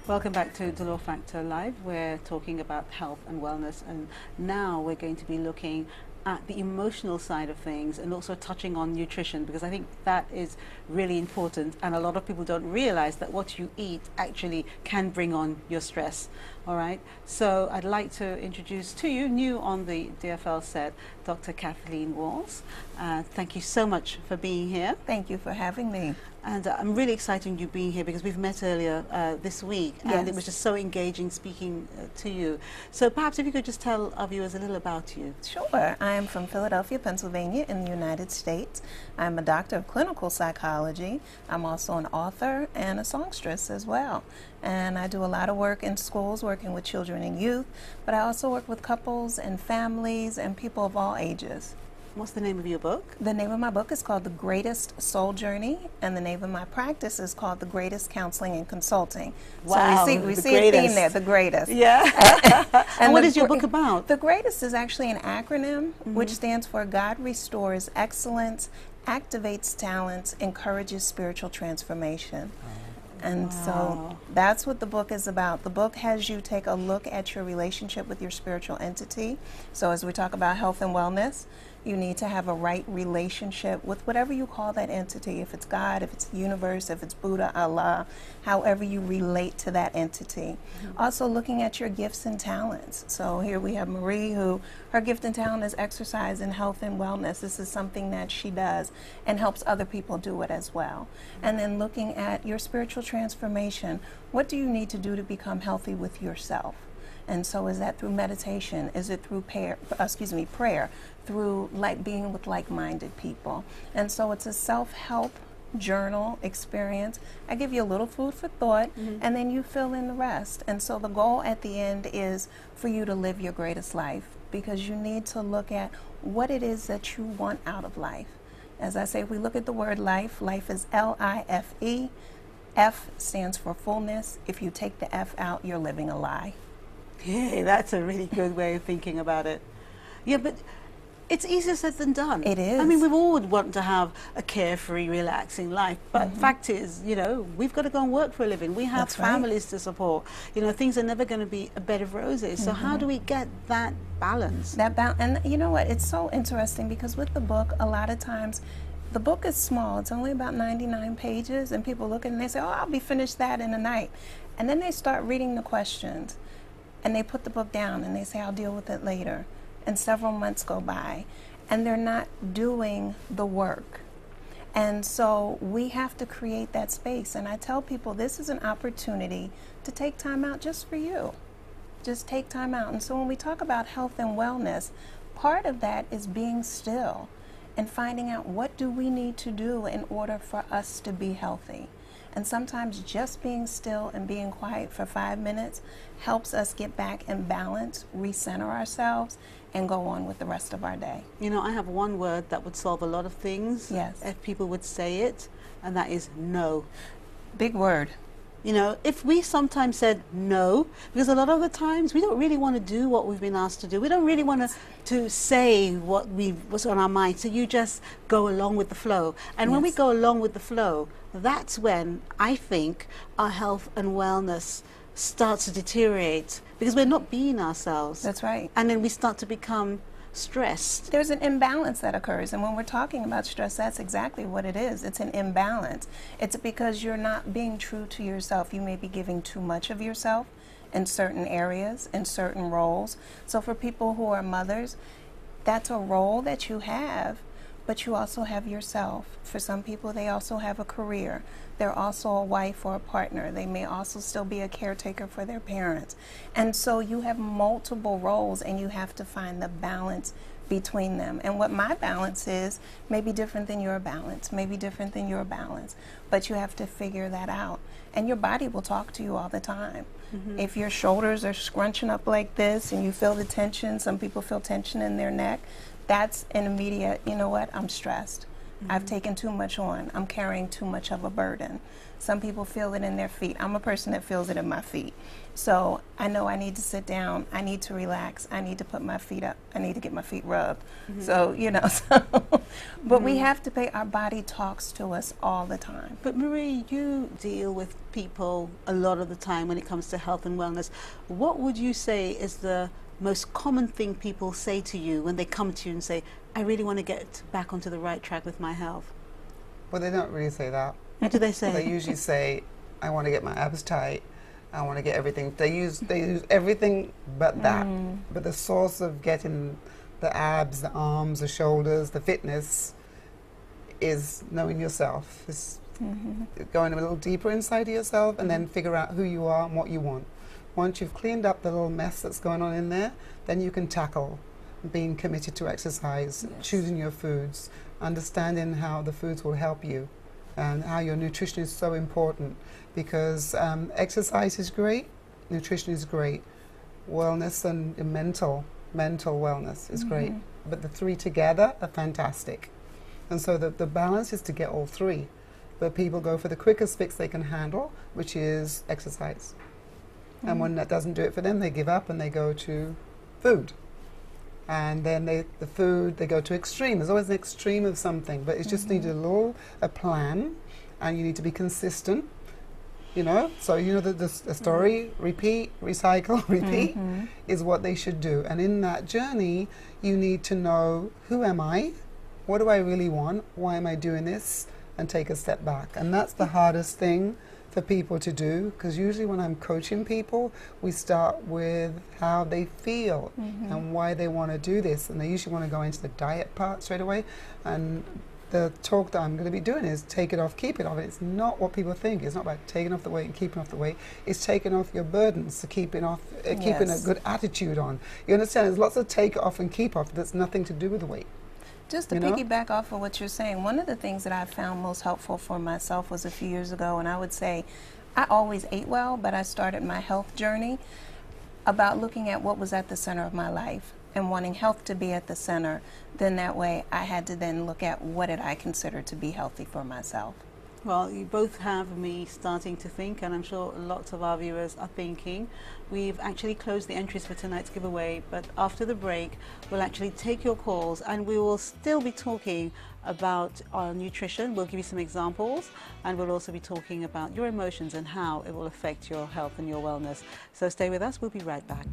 Welcome back to The Law Factor Live. We're talking about health and wellness, and now we're going to be looking at the emotional side of things and also touching on nutrition, because I think that is really important, and a lot of people don't realize that what you eat actually can bring on your stress. All right, so I'd like to introduce to you, new on the DFL set, Dr. Kathleen Walls. Thank you so much for being here. Thank you for having me. And I'm really excited you being here because we've met earlier this week, and it was just so engaging speaking to you. So perhaps if you could just tell our viewers a little about you. Sure. I am from Philadelphia, Pennsylvania in the United States. I'm a doctor of clinical psychology. I'm also an author and a songstress as well. And I do a lot of work in schools, working with children and youth, but I also work with couples and families and people of all ages. What's the name of your book? The name of my book is called The Greatest Soul Journey, and the name of my practice is called The Greatest Counseling and Consulting. Wow, so we see a theme there, The Greatest. Yeah. And what is your book about? The Greatest is actually an acronym which stands for God Restores Excellence, Activates Talents, Encourages Spiritual Transformation. And so that's what the book is about. The book has you take a look at your relationship with your spiritual entity. So as we talk about health and wellness, you need to have a right relationship with whatever you call that entity. If it's God, if it's the universe, if it's Buddha, Allah, however you relate to that entity. Also looking at your gifts and talents. So here we have Marie, who her gift and talent is exercise in health and wellness. This is something that she does and helps other people do it as well. And then looking at your spiritual transformation. What do you need to do to become healthy with yourself? And so is that through meditation? Is it through prayer, through being with like-minded people? And so it's a self-help journal experience. I give you a little food for thought, and then you fill in the rest. And so the goal at the end is for you to live your greatest life, because you need to look at what it is that you want out of life. As I say, if we look at the word life, life is L-I-F-E. F stands for fullness. If you take the F out, you're living a lie. Yeah, that's a really good way of thinking about it. Yeah, but it's easier said than done. It is. I mean, we all would want to have a carefree, relaxing life, but fact is, you know, we've got to go and work for a living. We have families to support. You know, things are never going to be a bed of roses. So how do we get that balance? And you know what? It's so interesting because with the book, a lot of times, the book is small. It's only about 99 pages, and people look at it and they say, oh, I'll be finished that in a night. And then they start reading the questions. And they put the book down and they say, I'll deal with it later. And several months go by and they're not doing the work. And so we have to create that space. And I tell people this is an opportunity to take time out just for you. Just take time out. And so when we talk about health and wellness, part of that is being still and finding out what do we need to do in order for us to be healthy. And sometimes just being still and being quiet for 5 minutes helps us get back in balance, recenter ourselves, and go on with the rest of our day. You know, I have one word that would solve a lot of things. Yes. If people would say it, and that is no. Big word. You know, if we sometimes said no, because a lot of the times we don't really want to do what we've been asked to do. We don't really want to say what's on our mind. So you just go along with the flow. And when we go along with the flow, that's when I think our health and wellness starts to deteriorate, because we're not being ourselves. That's right. And then we start to become stressed. There's an imbalance that occurs, and when we're talking about stress, that's exactly what it is. It's an imbalance. It's because you're not being true to yourself. You may be giving too much of yourself in certain areas, in certain roles. So for people who are mothers, that's a role that you have, but you also have yourself. For some people, they also have a career. They're also a wife or a partner. They may also still be a caretaker for their parents. And so you have multiple roles, and you have to find the balance between them. And what my balance is may be different than your balance, may be different than your balance, but you have to figure that out. And your body will talk to you all the time. If your shoulders are scrunching up like this and you feel the tension, some people feel tension in their neck, that's an immediate, you know what, I'm stressed. I've taken too much on. I'm carrying too much of a burden. Some people feel it in their feet. I'm a person that feels it in my feet. So I know I need to sit down. I need to relax. I need to put my feet up. I need to get my feet rubbed. So, you know, but we have to pay, our body talks to us all the time. But Marie, you deal with people a lot of the time when it comes to health and wellness. What would you say is the most common thing people say to you when they come to you and say, I really want to get back onto the right track with my health? Well, they don't really say that. What do they say? They usually say, I want to get my abs tight. I want to get everything. They use everything but that. But the source of getting the abs, the arms, the shoulders, the fitness is knowing yourself. It's going a little deeper inside of yourself and then figure out who you are and what you want. Once you've cleaned up the little mess that's going on in there, then you can tackle being committed to exercise, choosing your foods, understanding how the foods will help you, and how your nutrition is so important, because exercise is great, nutrition is great, wellness and mental wellness is great, but the three together are fantastic. And so the balance is to get all three, but people go for the quickest fix they can handle, which is exercise. And when that doesn't do it for them, they give up and they go to food. And then they go to extreme. There's always an extreme of something, but it just needs a plan, and you need to be consistent, you know. So, you know, the story, repeat, recycle, repeat is what they should do. And in that journey, you need to know, who am I? What do I really want? Why am I doing this? And take a step back. And that's the hardest thing for people to do, because usually when I'm coaching people, we start with how they feel and why they want to do this, and they usually want to go into the diet part straight away. And the talk that I'm going to be doing is take it off, keep it off. It's not what people think. It's not about taking off the weight and keeping off the weight. It's taking off your burdens, to keeping off, keeping a good attitude on. You understand? There's lots of take off and keep off that's nothing to do with the weight. Just to piggyback off of what you're saying, one of the things that I found most helpful for myself was a few years ago, and I would say I always ate well, but I started my health journey about looking at what was at the center of my life and wanting health to be at the center. Then that way I had to then look at what did I consider to be healthy for myself. Well, you both have me starting to think, and I'm sure lots of our viewers are thinking. We've actually closed the entries for tonight's giveaway, but after the break, we'll actually take your calls, and we will still be talking about our nutrition. We'll give you some examples, and we'll also be talking about your emotions and how it will affect your health and your wellness. So stay with us. We'll be right back.